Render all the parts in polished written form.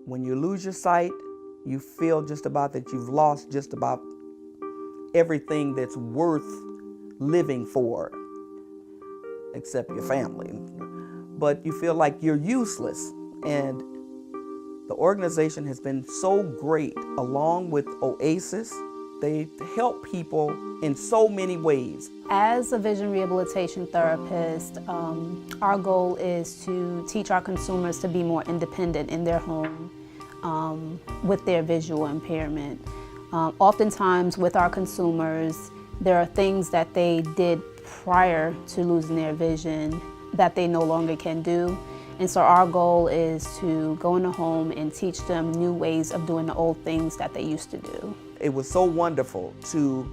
When you lose your sight, you feel just about that you've lost just about everything that's worth living for, except your family. But you feel like you're useless. And the organization has been so great, along with OASIS. They help people in so many ways. As a vision rehabilitation therapist, our goal is to teach our consumers to be more independent in their home with their visual impairment. Oftentimes with our consumers, there are things that they did prior to losing their vision that they no longer can do. And so our goal is to go in the home and teach them new ways of doing the old things that they used to do. It was so wonderful to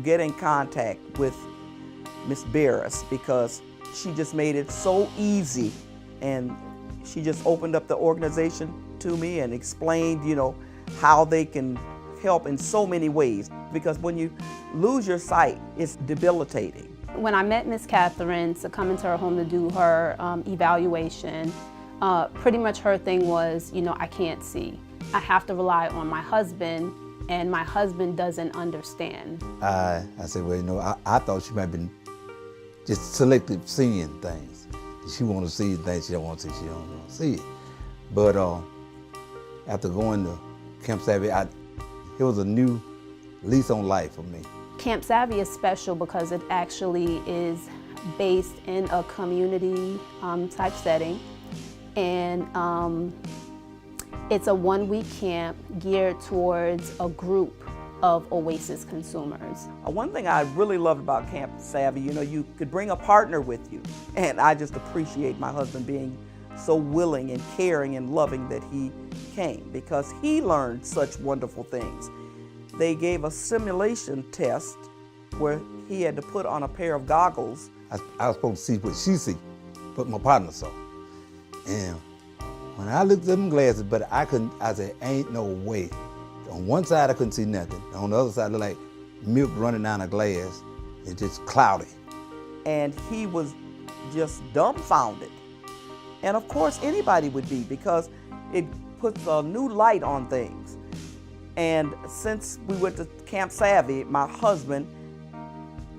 get in contact with Ms. Barris, because she just made it so easy, and she just opened up the organization to me and explained, how they can help in so many ways. Because when you lose your sight, it's debilitating. When I met Ms. Kathryn to come into her home to do her evaluation, pretty much her thing was, I can't see. I have to rely on my husband, and my husband doesn't understand. I said, well, I thought she might have been just selective seeing things. She want to see things she don't want to see, she don't want to see it. But after going to Camp Savvy, it was a new lease on life for me. Camp Savvy is special because it actually is based in a community type setting, and it's a one-week camp geared towards a group of OASIS consumers. One thing I really loved about Camp Savvy, you could bring a partner with you, and I just appreciate my husband being so willing and caring and loving that he came, because he learned such wonderful things. They gave a simulation test where he had to put on a pair of goggles. I was supposed to see what she see, but my partner saw. And when I looked at them glasses, but I said, ain't no way. On one side I couldn't see nothing. On the other side it looked like milk running down a glass. It's just cloudy. And he was just dumbfounded. And of course anybody would be, because it puts a new light on things. And since we went to Camp Savvy, my husband,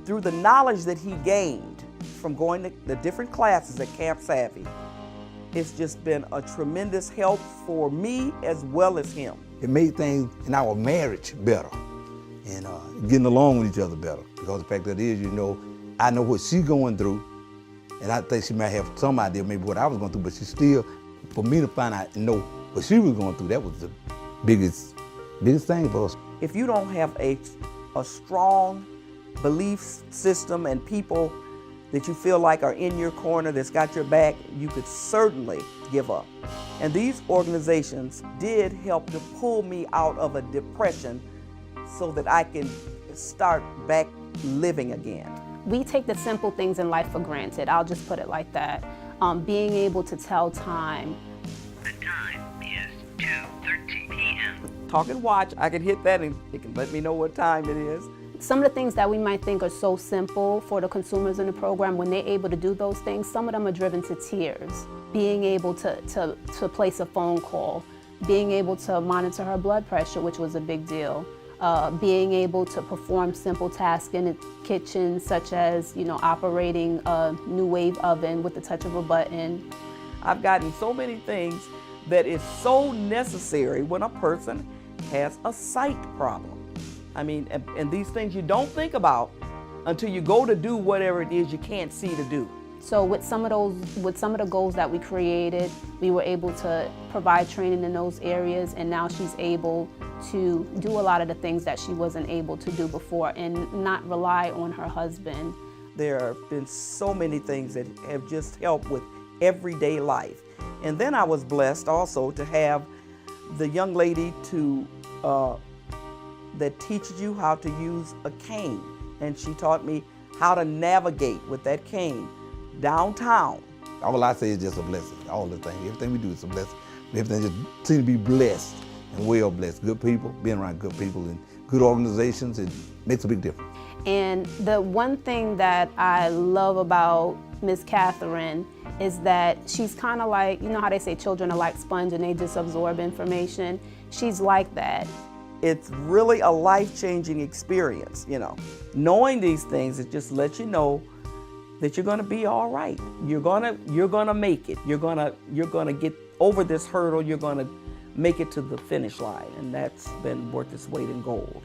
through the knowledge that he gained from going to the different classes at Camp Savvy, it's just been a tremendous help for me as well as him. It made things in our marriage better, and getting along with each other better. Because the fact that is, I know what she's going through, and I think she might have some idea maybe what I was going through, but she still, for me to find out and know what she was going through, that was the biggest thing for us. If you don't have a strong belief system and people that you feel like are in your corner, that's got your back, you could certainly give up. And these organizations did help to pull me out of a depression so that I can start back living again. We take the simple things in life for granted. I'll just put it like that. Being able to tell time. The time is 2:13 p.m. Talking watch, I can hit that and it can let me know what time it is. Some of the things that we might think are so simple for the consumers in the program, when they're able to do those things, some of them are driven to tears. Being able to place a phone call, being able to monitor her blood pressure, which was a big deal. Being able to perform simple tasks in the kitchen, such as operating a new wave oven with the touch of a button. I've gotten so many things that is so necessary when a person has a sight problem. I mean, and these things you don't think about until you go to do whatever it is you can't see to do. So with some of the goals that we created, we were able to provide training in those areas, and now she's able to do a lot of the things that she wasn't able to do before and not rely on her husband. There have been so many things that have just helped with everyday life. And then I was blessed also to have the young lady that teaches you how to use a cane. And she taught me how to navigate with that cane downtown. All I say is just a blessing, all the things. Everything we do is a blessing. Everything just seems to be blessed and well blessed. Good people, being around good people and good organizations, it makes a big difference. And the one thing that I love about Ms. Kathryn is that she's kind of like, you know how they say children are like sponge and they just absorb information? She's like that. It's really a life-changing experience, you know. Knowing these things, it just lets you know that you're gonna be all right. You're gonna make it. You're gonna get over this hurdle. You're gonna make it to the finish line, and that's been worth its weight in gold.